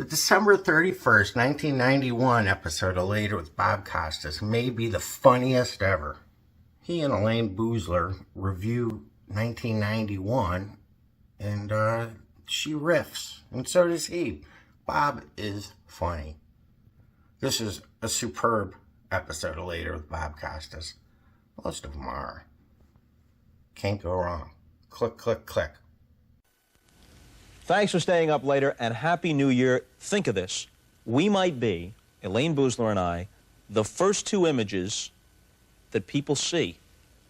December 31st, 1991 episode of Later with Bob Costas may be the funniest ever. He and Elayne Boosler review 1991, and she riffs, and so does he. Bob is funny. This is a superb episode of Later with Bob Costas. Most of them are. Can't go wrong. Click, click, click. Thanks for staying up later, and Happy New Year. Think of this. We might be, Elayne Boosler and I, the first two images that people see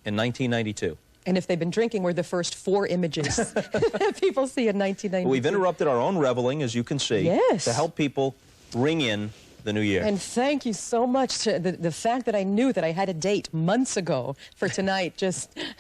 in 1992. And if they've been drinking, we're the first four images that people see in 1992. We've interrupted our own reveling, as you can see, yes, to help people ring in the new year. And thank you so much. The fact that I knew that I had a date months ago for tonight,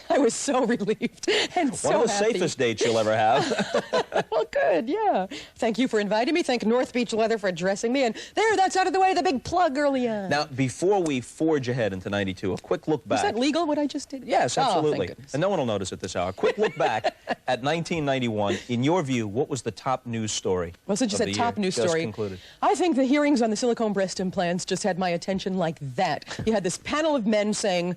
I was so relieved and so happy. One of the safest dates you'll ever have. Well, good, yeah. Thank you for inviting me. Thank North Beach Leather for dressing me. And there, that's out of the way, the big plug early on. Now, before we forge ahead into 92, a quick look back. Is that legal, what I just did? Yes, absolutely. Oh, thank And no one will notice at this hour. Quick look back at 1991. In your view, what was the top news story? Well, since you said top news just story, concluded? I think the hearings on the silicone breast implants just had my attention like that. You had this panel of men saying,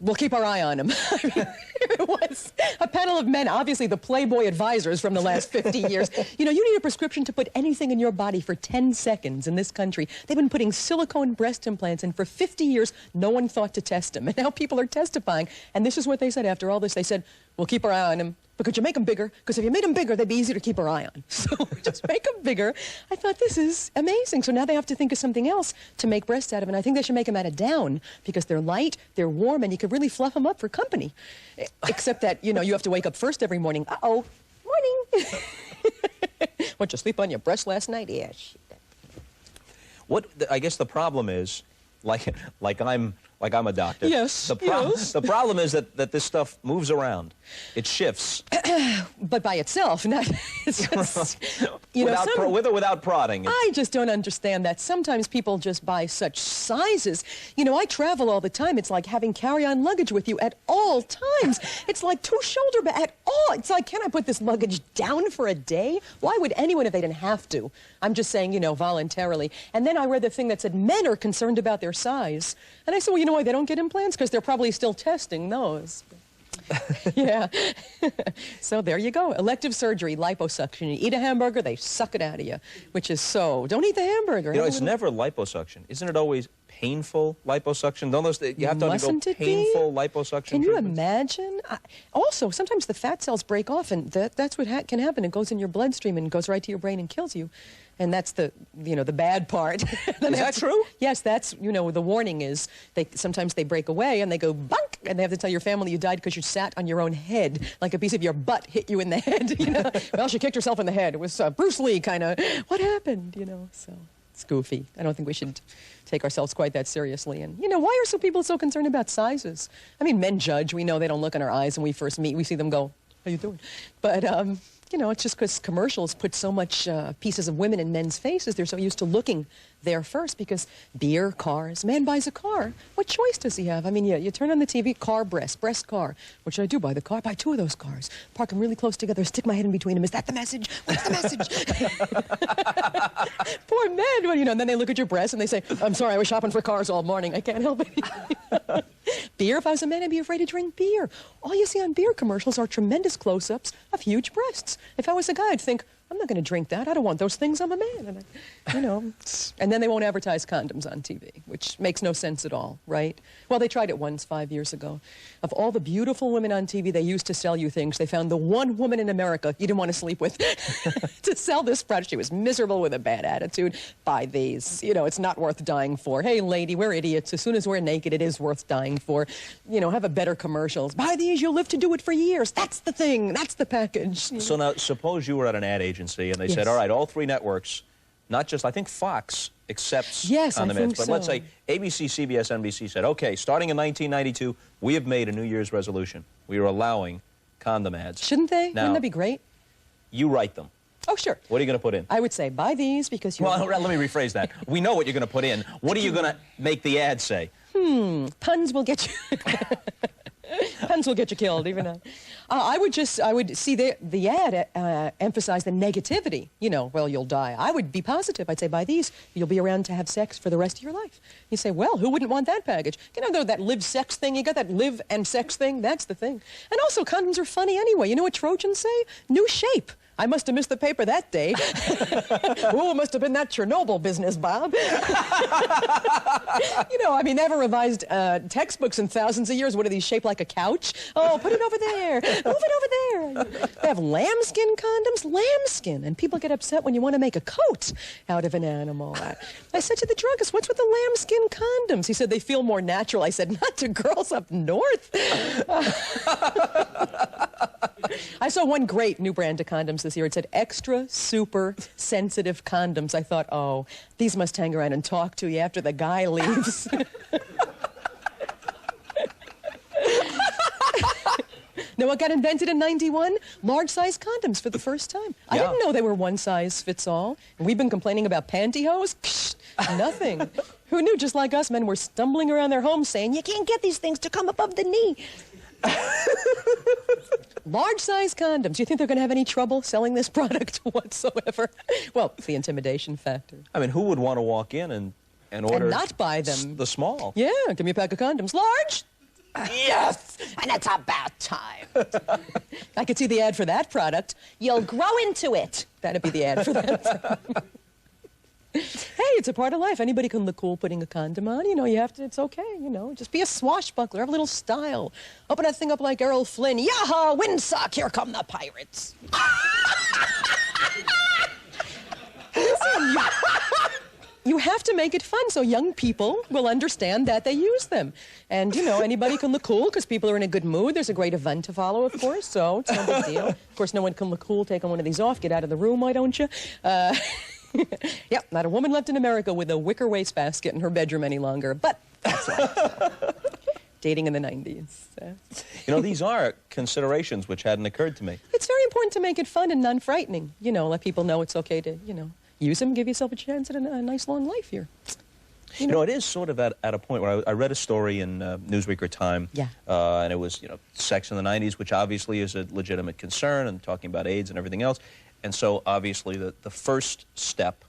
we'll keep our eye on him. I mean, it was a panel of men, obviously the Playboy advisors from the last 50 years. You know, you need a prescription to put anything in your body for 10 seconds in this country. They've been putting silicone breast implants in for 50 years. No one thought to test them. And now people are testifying. And this is what they said after all this. They said, we'll keep our eye on him. But could you make them bigger? Because if you made them bigger, they'd be easier to keep our eye on. So just make them bigger. I thought, this is amazing. So now they have to think of something else to make breasts out of. And I think they should make them out of down because they're light, they're warm, and you could really fluff them up for company. Except that, you know, you have to wake up first every morning. Uh-oh, morning. Went you sleep on your breast last night? Yeah, shit. What I guess the problem is, like I'm a doctor. Yes, The problem is that this stuff moves around. It shifts. But by itself, not... It's just, you know, with or without prodding. I just don't understand that. Sometimes people just buy such sizes. You know, I travel all the time. It's like having carry-on luggage with you at all times. It's like two shoulder bags at all. It's like, can I put this luggage down for a day? Why would anyone if they didn't have to? I'm just saying, you know, voluntarily. And then I read the thing that said men are concerned about their size. And I said, well, you know why they don't get implants? Because they're probably still testing those. Yeah. So there you go. Elective surgery, liposuction. You eat a hamburger, they suck it out of you, which is so. Don't eat the hamburger. You know, it's never liposuction. Isn't it always painful liposuction? Don't those, you have to undergo painful liposuction Can you treatments? imagine? Also, sometimes the fat cells break off, and that's what can happen. It goes in your bloodstream and goes right to your brain and kills you. And that's the, you know, the bad part. Is that true? Yes, that's, you know, the warning is sometimes they break away and they go bunk, and they have to tell your family you died because you sat on your own head, like a piece of your butt hit you in the head, you know. Well, she kicked herself in the head. It was Bruce Lee kind of, what happened, you know, so it's goofy. I don't think we should take ourselves quite that seriously. And, you know, why are people so concerned about sizes? I mean, men judge. We know they don't look in our eyes when we first meet. We see them go, how you doing? But, you know, it's just because commercials put so much pieces of women in men's faces. They're so used to looking there first because beer, cars, man buys a car. What choice does he have? I mean, yeah, you turn on the TV, car, breast car. What should I do? Buy the car? Buy two of those cars. Park them really close together, stick my head in between them. Is that the message? What's the message? Poor men, well, you know, and then they look at your breasts and they say, I'm sorry, I was shopping for cars all morning. I can't help it. Beer, if I was a man, I'd be afraid to drink beer. All you see on beer commercials are tremendous close-ups of huge breasts. If I was a guy, I'd think, I'm not going to drink that. I don't want those things. I'm a man. And you know, and then they won't advertise condoms on TV, which makes no sense at all, right? Well, they tried it once 5 years ago. Of all the beautiful women on TV they used to sell you things, they found the one woman in America you didn't want to sleep with to sell this product. She was miserable with a bad attitude. Buy these. You know, it's not worth dying for. Hey, lady, we're idiots. As soon as we're naked, it is worth dying for. You know, have a better commercials. Buy these. You'll live to do it for years. That's the thing. That's the package. So now, suppose you were at an ad agency and they said, all right, all three networks, not just, I think Fox accepts on the meds, but let's say ABC, CBS, NBC said, okay, starting in 1992, we have made a New Year's resolution. We are allowing condom ads. Shouldn't they? Now, wouldn't that be great? You write them. Oh, sure. What are you going to put in? I would say, buy these because you... Well, let me rephrase that. We know what you're going to put in. What are you going to make the ad say? Puns will get you... Puns will get you killed, even though. I would see the ad emphasize the negativity. You know, well, you'll die. I would be positive. I'd say, buy these. You'll be around to have sex for the rest of your life. You say, well, who wouldn't want that package? You know, that live sex thing. You got that live and sex thing. That's the thing. And also, condoms are funny anyway. You know what Trojans say? New shape. I must have missed the paper that day. Oh, it must have been that Chernobyl business, Bob. You know, I mean, they haven't revised textbooks in thousands of years. What are these, shaped like a couch? Oh, put it over there. Move it over there. They have lambskin condoms. Lambskin. And people get upset when you want to make a coat out of an animal. I said to the druggist, what's with the lambskin condoms? He said, they feel more natural. I said, not to girls up north. I saw one great new brand of condoms this year. It said extra super sensitive condoms. I thought, oh, these must hang around and talk to you after the guy leaves. Now, what got invented in '91? Large-size condoms for the first time. I didn't know they were one size fits all. And we've been complaining about pantyhose? Psh, nothing. Who knew? Just like us, men were stumbling around their homes saying, you can't get these things to come above the knee. Large-size condoms. Do you think they're going to have any trouble selling this product whatsoever? Well, it's the intimidation factor. I mean, who would want to walk in and order... And not buy them. The small. Yeah, give me a pack of condoms. Large? Yes! And it's about time. I could see the ad for that product. You'll grow into it. That'd be the ad for that. Hey, it's a part of life. Anybody can look cool putting a condom on. You know, you have to, it's okay, you know. Just be a swashbuckler, have a little style. Open that thing up like Errol Flynn. Yaha, windsock, here come the pirates. Listen, you have to make it fun so young people will understand that they use them. And, you know, anybody can look cool because people are in a good mood. There's a great event to follow, of course, so it's no big deal. Of course, no one can look cool taking one of these off. Get out of the room, why don't you? Yep, not a woman left in America with a wicker wastebasket in her bedroom any longer, but that's life. Dating in the 90s. You know, these are considerations which hadn't occurred to me. It's very important to make it fun and non-frightening. You know, let people know it's okay to, you know, use them, give yourself a chance at a nice long life here. You know, it is sort of at a point where I read a story in Newsweek or Time, and it was, you know, sex in the 90s, which obviously is a legitimate concern, and talking about AIDS and everything else. And so, obviously, the first step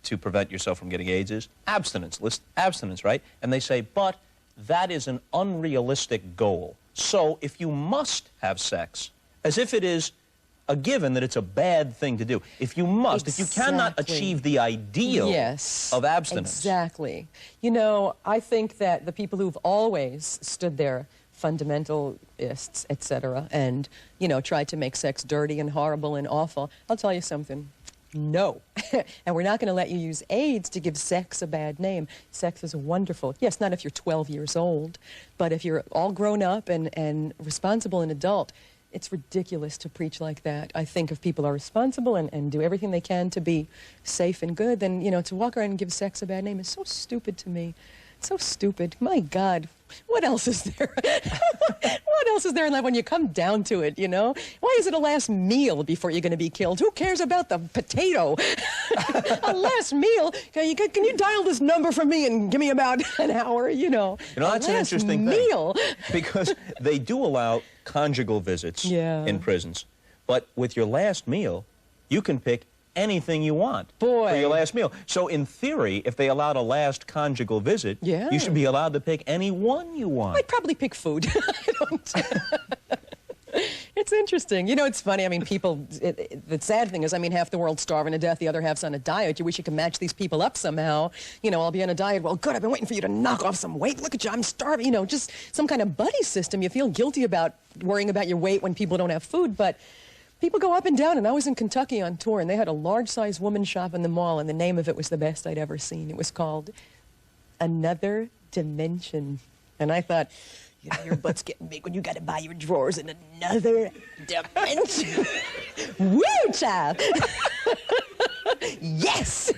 to prevent yourself from getting AIDS is abstinence. List abstinence, right? And they say, but that is an unrealistic goal. So, if you must have sex, as if it is a given that it's a bad thing to do. If you must, if you cannot achieve the ideal of abstinence. Exactly. You know, I think that the people who've always stood there, fundamentalists, etc., and, you know, tried to make sex dirty and horrible and awful, I'll tell you something. No. And we're not going to let you use AIDS to give sex a bad name. Sex is wonderful. Yes, not if you're 12 years old, but if you're all grown up and responsible and adult, it's ridiculous to preach like that. I think if people are responsible and do everything they can to be safe and good, then, you know, to walk around and give sex a bad name is so stupid to me. So stupid. My God. What else is there? What else is there in life when you come down to it, you know? Why is it a last meal before you're going to be killed? Who cares about the potato? A last meal? Can you dial this number for me and give me about an hour, you know? You know, that's an interesting thing. Because they do allow conjugal visits in prisons. But with your last meal, you can pick anything you want for your last meal. So in theory, if they allowed a last conjugal visit, you should be allowed to pick any one you want. I'd probably pick food. I don't. It's interesting. You know, it's funny. I mean, people, the sad thing is, I mean, half the world's starving to death, the other half's on a diet. You wish you could match these people up somehow. You know, I'll be on a diet. Well, good, I've been waiting for you to knock off some weight. Look at you, I'm starving. You know, just some kind of buddy system. You feel guilty about worrying about your weight when people don't have food, but people go up and down, and I was in Kentucky on tour, and they had a large-size woman's shop in the mall, and the name of it was the best I'd ever seen. It was called Another Dimension. And I thought, you know, your butt's getting big when you got to buy your drawers in another dimension. Woo, child! Yes!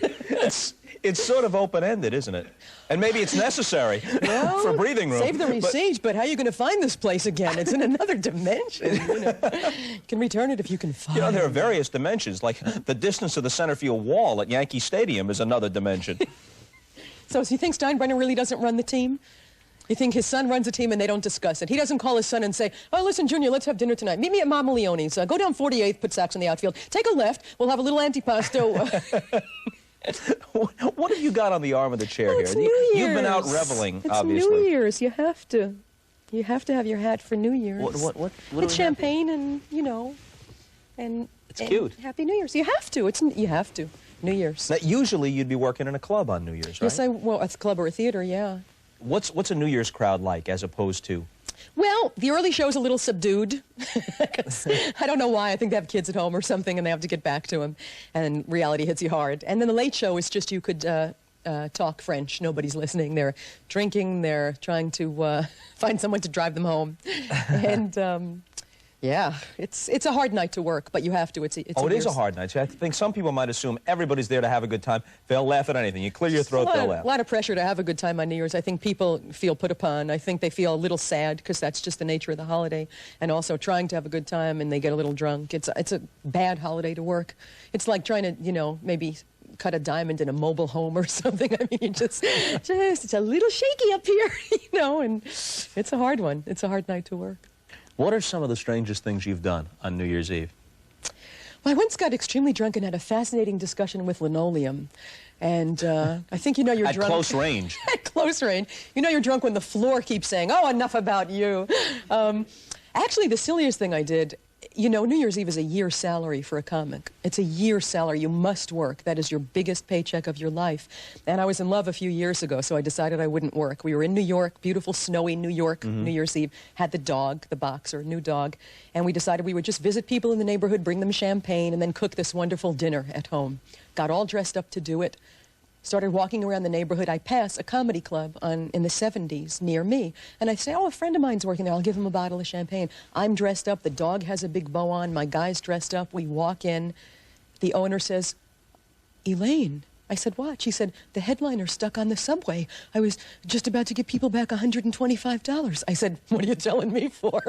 It's sort of open-ended, isn't it? And maybe it's necessary for breathing room. Save the receipt, but how are you going to find this place again? It's in another dimension. You know. You can return it if you can find it. You know, there are various dimensions, like the distance to the center field wall at Yankee Stadium is another dimension. So you think Steinbrenner really doesn't run the team? You think his son runs a team and they don't discuss it. He doesn't call his son and say, oh, listen, Junior, let's have dinner tonight. Meet me at Mama Leone's. Go down 48th, put sacks in the outfield. Take a left. We'll have a little antipasto. What have you got on the arm of the chair here? It's New Year's. You've been out reveling, it's obviously. New Year's. You have to. You have to have your hat for New Year's. What it's champagne and, you know, and... It's cute. Happy New Year's. You have to. You have to. New Year's. Now, usually you'd be working in a club on New Year's, right? Yes, well, a club or a theater, yeah. What's a New Year's crowd like as opposed to? Well, the early show's a little subdued. I don't know why. I think they have kids at home or something, and they have to get back to them, and reality hits you hard. And then the late show is just you could talk French. Nobody's listening. They're drinking. They're trying to find someone to drive them home. And, yeah, it's a hard night to work, but you have to. It is a hard night. I think some people might assume everybody's there to have a good time. They'll laugh at anything. You clear your throat, they'll laugh. A lot of pressure to have a good time on New Year's. I think people feel put upon. I think they feel a little sad because that's just the nature of the holiday, and also trying to have a good time and they get a little drunk. It's a bad holiday to work. It's like trying to, you know, maybe cut a diamond in a mobile home or something. I mean, it's a little shaky up here, you know, and it's a hard one. It's a hard night to work. What are some of the strangest things you've done on New Year's Eve? Well, I once got extremely drunk and had a fascinating discussion with linoleum. And I think you know you're drunk. At close range. At close range. You know you're drunk when the floor keeps saying, oh, enough about you. Actually, the silliest thing I did, you know, New Year's Eve is a year's salary for a comic. It's a year's salary. You must work. That is your biggest paycheck of your life. And I was in love a few years ago, so I decided I wouldn't work. We were in New York, beautiful, snowy New York, New Year's Eve. Had the dog, the boxer, new dog. And we decided we would just visit people in the neighborhood, bring them champagne, and then cook this wonderful dinner at home. Got all dressed up to do it. Started walking around the neighborhood. I pass a comedy club in the 70s near me. And I say, oh, a friend of mine's working there. I'll give him a bottle of champagne. I'm dressed up. The dog has a big bow on. My guy's dressed up. We walk in. The owner says, Elayne. I said, what? She said, the headliner's stuck on the subway. I was just about to give people back $125. I said, what are you telling me for?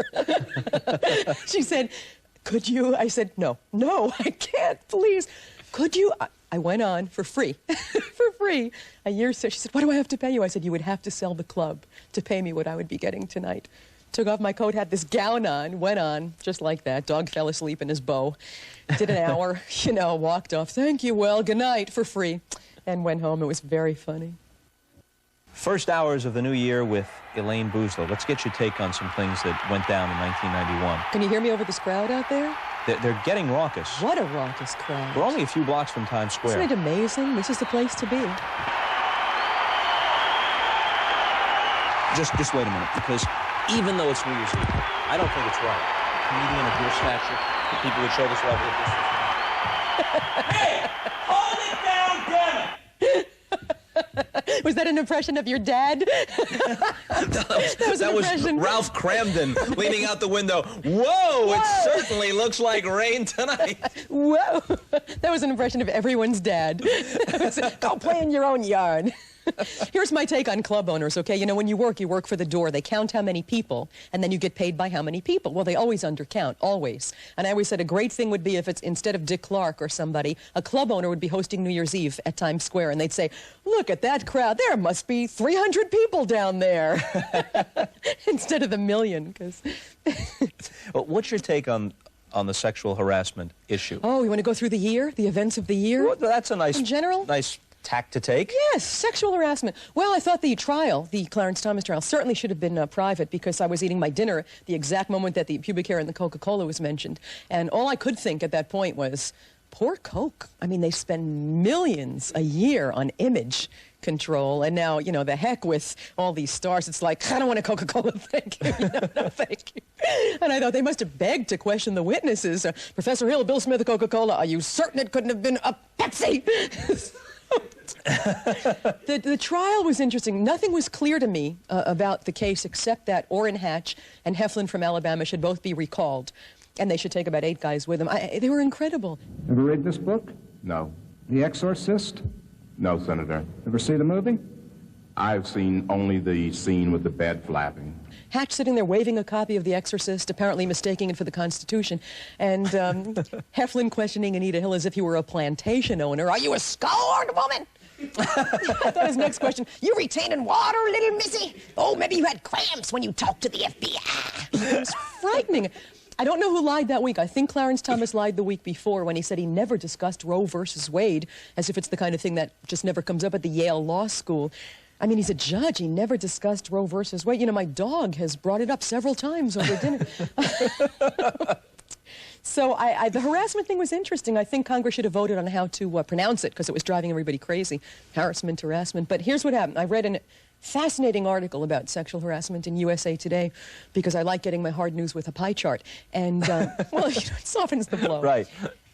She said, could you? I said, no, I can't, please. Could you? I went on for free, for free. A year so she said, what do I have to pay you? I said, you would have to sell the club to pay me what I would be getting tonight. Took off my coat, had this gown on, went on, just like that. Dog fell asleep in his bow. Did an hour, you know, walked off. Thank you, well, good night, for free. And went home. It was very funny. First hours of the new year with Elayne Boosler. Let's get your take on some things that went down in 1991. Can you hear me over this crowd out there? They're getting raucous. What a raucous crowd. We're only a few blocks from Times Square. Isn't it amazing? This is the place to be. Just wait a minute, because even though it's New Year's Eve, I don't think it's right. A comedian of your stature, people would show this level of disrespect. Hey! Hold it down, damn it! Was that an impression of your dad? that was Ralph Cramden leaning out the window. Whoa, it certainly looks like rain tonight. Whoa, that was an impression of everyone's dad. Go play in your own yard. Here's my take on club owners, okay? You know, when you work for the door. They count how many people, and then you get paid by how many people. Well, they always undercount, always. And I always said a great thing would be if it's, instead of Dick Clark or somebody, a club owner would be hosting New Year's Eve at Times Square, and they'd say, look at that crowd. There must be 300 people down there. Instead of the million, because... Well, what's your take on the sexual harassment issue? Oh, you want to go through the year, the events of the year? Well, that's a nice... In general? Nice tack to take. Yes, sexual harassment. Well, I thought the trial, the Clarence Thomas trial, certainly should have been private, because I was eating my dinner the exact moment that the pubic hair and the Coca-Cola was mentioned. And all I could think at that point was, poor Coke. I mean, they spend millions a year on image control, and now, you know, the heck with all these stars. It's like, I don't want a Coca-Cola, thank you. No, thank you. And I thought they must have begged to question the witnesses. Professor Hill, Bill Smith of Coca-Cola, are you certain it couldn't have been a Pepsi? The trial was interesting. Nothing was clear to me about the case except that Orrin Hatch and Heflin from Alabama should both be recalled, and they should take about 8 guys with them. They were incredible. Ever read this book? No. The Exorcist? No, Senator. Ever see the movie? I've seen only the scene with the bed flapping. Hatch sitting there waving a copy of The Exorcist, apparently mistaking it for the Constitution, and Heflin questioning Anita Hill as if he were a plantation owner. Are you a scorned woman? I thought his next question, you retaining water, little missy? Oh, maybe you had cramps when you talked to the FBI. It was frightening. I don't know who lied that week. I think Clarence Thomas lied the week before when he said he never discussed Roe versus Wade, as if it's the kind of thing that just never comes up at the Yale Law School. I mean, he's a judge. He never discussed Roe versus Wade. You know, my dog has brought it up several times over dinner. So the harassment thing was interesting. I think Congress should have voted on how to pronounce it because it was driving everybody crazy. Harassment, harassment. But here's what happened. I read a fascinating article about sexual harassment in USA Today because I like getting my hard news with a pie chart. And, well, you know, it softens the blow. Right.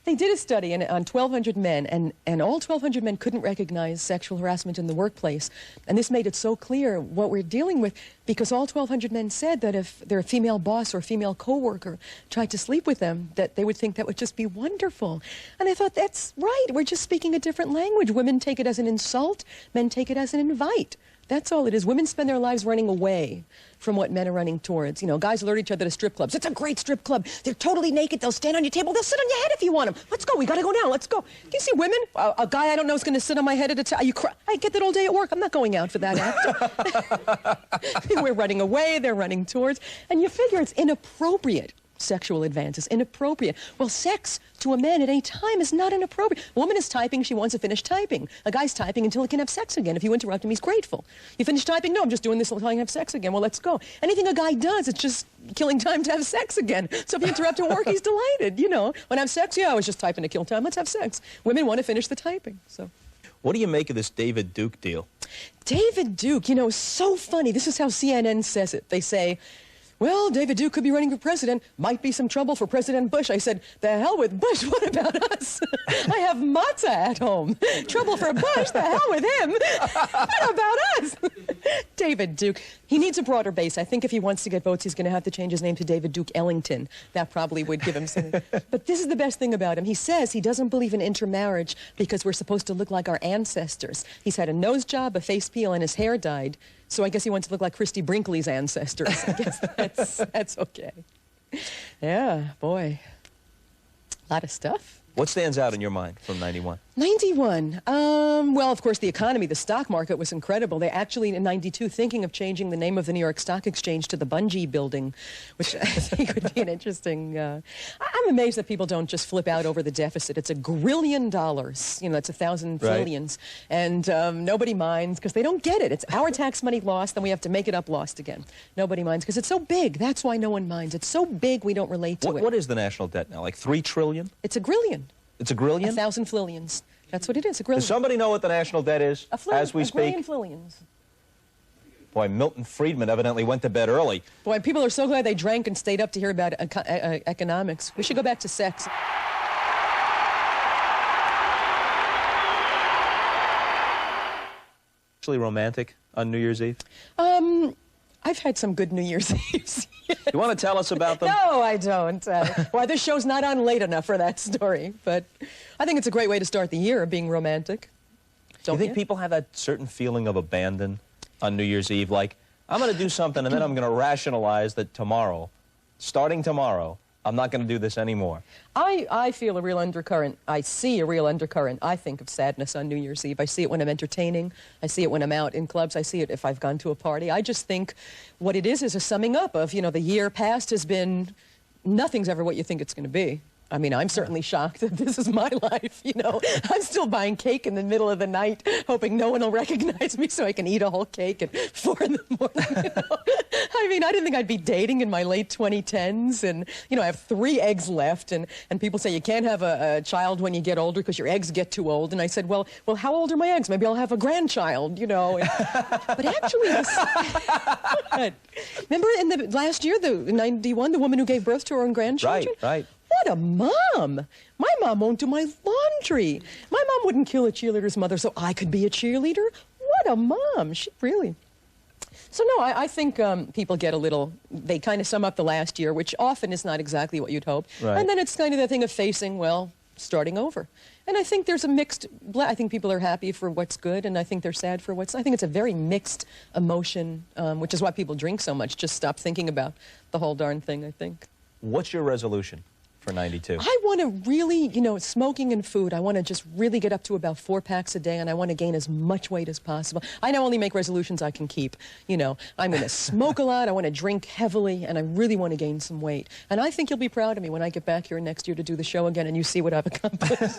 They did a study on 1,200 men, and all 1,200 men couldn't recognize sexual harassment in the workplace. And this made it so clear what we're dealing with, because all 1,200 men said that if their female boss or female coworker tried to sleep with them, that they would think that would just be wonderful. And I thought, that's right. We're just speaking a different language. Women take it as an insult. Men take it as an invite. That's all it is. Women spend their lives running away from what men are running towards. You know, guys alert each other to strip clubs. It's a great strip club. They're totally naked. They'll stand on your table. They'll sit on your head if you want them. Let's go. We got to go now. Let's go. Do you see women? A guy I don't know is going to sit on my head at a time. I get that all day at work. I'm not going out for that act. We're running away. They're running towards. And you figure it's inappropriate. Sexual advances, inappropriate. Well, sex to a man at any time is not inappropriate. A woman is typing, she wants to finish typing. A guy's typing until he can have sex again. If you interrupt him, he's grateful. You finish typing? No, I'm just doing this until I can have sex again. Well, let's go. Anything a guy does, it's just killing time to have sex again. So if you interrupt at work, he's delighted. You know, when I have sex, yeah, I was just typing to kill time. Let's have sex. Women want to finish the typing, so. What do you make of this David Duke deal? David Duke, you know, so funny. This is how CNN says it. They say, well, David Duke could be running for president. Might be some trouble for President Bush. I said, the hell with Bush. What about us? I have matzah at home. Trouble for Bush. The hell with him. What about us? David Duke. He needs a broader base. I think if he wants to get votes, he's going to have to change his name to David Duke Ellington. That probably would give him something. But this is the best thing about him. He says he doesn't believe in intermarriage because we're supposed to look like our ancestors. He's had a nose job, a face peel, and his hair dyed. So I guess he wants to look like Christy Brinkley's ancestors. I guess that's okay. Yeah, boy. A lot of stuff. What stands out in your mind from 91? 91. Well, of course, the economy, the stock market was incredible. They actually, in 92, thinking of changing the name of the New York Stock Exchange to the Bungee Building, which I think would be an interesting... I'm amazed that people don't just flip out over the deficit. It's $1 grillion. You know, that's 1,000 trillions. And nobody minds because they don't get it. It's our tax money lost, then we have to make it up lost again. Nobody minds because it's so big. That's why no one minds. It's so big we don't relate to it. What is the national debt now? Like 3 trillion? It's $1 grillion. It's $1 grillion? 1,000 flillions. That's what it is, $1 grillion. Does somebody know what the national debt is as we speak? $1 grillion flillions. Boy, Milton Friedman evidently went to bed early. Boy, people are so glad they drank and stayed up to hear about economics. We should go back to sex. Actually romantic on New Year's Eve? I've had some good New Year's Eves. You want to tell us about them? No, I don't. Why, this show's not on late enough for that story. But I think it's a great way to start the year, being romantic. Do you think people have that certain feeling of abandon on New Year's Eve? Like, I'm going to do something, and then I'm going to rationalize that tomorrow, starting tomorrow, I'm not going to do this anymore. I feel a real undercurrent. I see a real undercurrent, I think, of sadness on New Year's Eve. I see it when I'm entertaining. I see it when I'm out in clubs. I see it if I've gone to a party. I just think what it is a summing up of, you know, the year past has been, nothing's ever what you think it's going to be. I mean, I'm certainly shocked that this is my life, you know. I'm still buying cake in the middle of the night, hoping no one will recognize me so I can eat a whole cake at 4 in the morning, you know. I mean, I didn't think I'd be dating in my late 2010s, and, you know, I have 3 eggs left, and people say you can't have a child when you get older because your eggs get too old. And I said, well, how old are my eggs? Maybe I'll have a grandchild, you know. But actually, remember in the last year, the 91, the woman who gave birth to her own grandchildren? Right. What a mom! My mom won't do my laundry. My mom wouldn't kill a cheerleader's mother so I could be a cheerleader. What a mom! She really... So no, I think people get a little, they kind of sum up the last year, which often is not exactly what you'd hope. Right. And then it's kind of the thing of facing, well, starting over. And I think there's a mixed, I think people are happy for what's good, and I think they're sad for what's, I think it's a very mixed emotion, which is why people drink so much. Just stop thinking about the whole darn thing, I think. What's your resolution for 92? I want to really, you know, smoking and food, I want to just really get up to about 4 packs a day, and I want to gain as much weight as possible. I now only make resolutions I can keep. You know, I'm going to smoke a lot, I want to drink heavily, and I really want to gain some weight. And I think you'll be proud of me when I get back here next year to do the show again and you see what I've accomplished.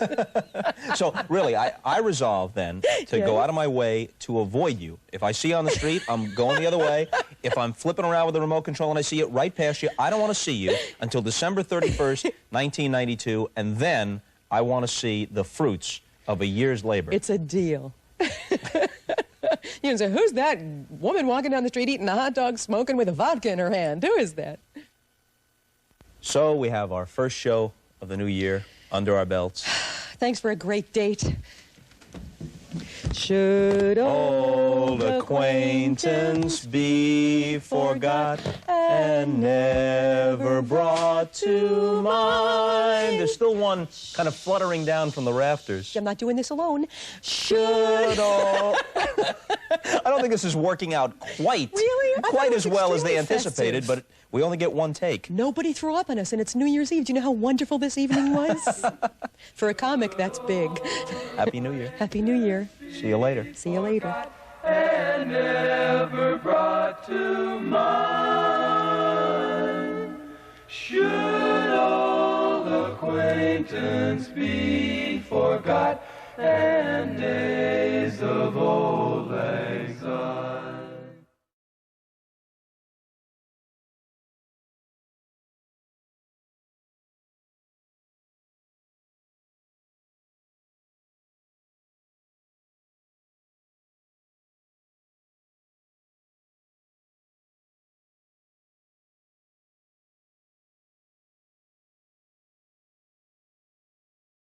So, really, I resolve then to go out of my way to avoid you. If I see you on the street, I'm going the other way. If I'm flipping around with the remote control and I see it right past you, I don't want to see you until December 31st, 1992, and then I want to see the fruits of a year's labor. It's a deal. You can say, who's that woman walking down the street eating a hot dog, smoking with a vodka in her hand? Who is that? So we have our first show of the new year under our belts. Thanks for a great date. Should old acquaintance be forgot and never brought to mind? There's still one kind of fluttering down from the rafters. I'm not doing this alone. Should old... I don't think this is working out quite as well as they anticipated, but we only get one take. Nobody threw up on us, and it's New Year's Eve. Do you know how wonderful this evening was? For a comic, that's big. Happy New Year. Happy New Year. See you later. See you later. And never brought to mind. Should old acquaintance be forgot and days of old